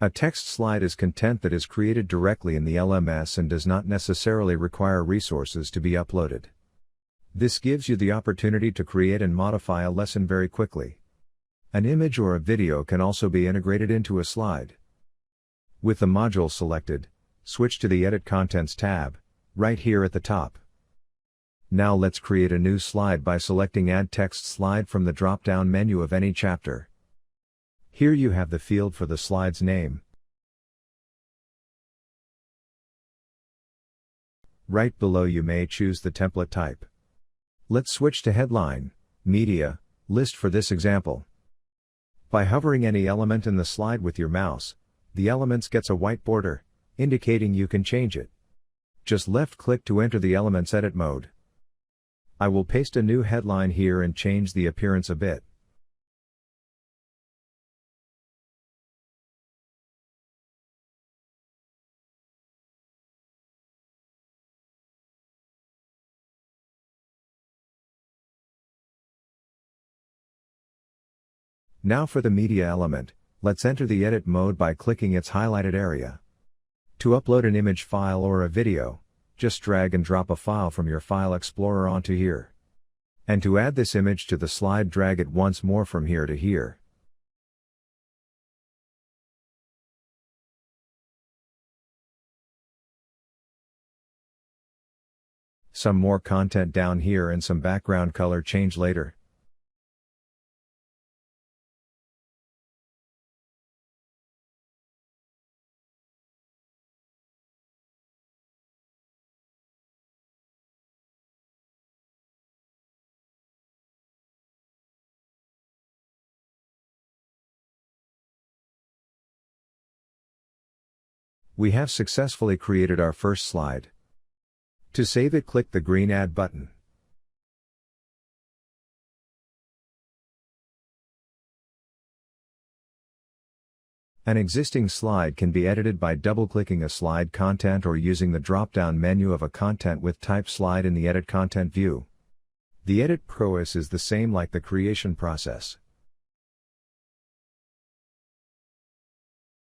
A text slide is content that is created directly in the LMS and does not necessarily require resources to be uploaded. This gives you the opportunity to create and modify a lesson very quickly. An image or a video can also be integrated into a slide. With the module selected, switch to the Edit Contents tab, right here at the top. Now let's create a new slide by selecting Add Text Slide from the drop-down menu of any chapter. Here you have the field for the slide's name. Right below you may choose the template type. Let's switch to Headline, Media, List for this example. By hovering any element in the slide with your mouse, the elements gets a white border, indicating you can change it. Just left-click to enter the element's edit mode. I will paste a new headline here and change the appearance a bit. Now for the media element, let's enter the edit mode by clicking its highlighted area. To upload an image file or a video, just drag and drop a file from your file explorer onto here. And to add this image to the slide, drag it once more from here to here. Some more content down here and some background color change later. We have successfully created our first slide. To save it, click the green Add button. An existing slide can be edited by double-clicking a slide content or using the drop-down menu of a content with type slide in the Edit Content view. The edit process is the same like the creation process.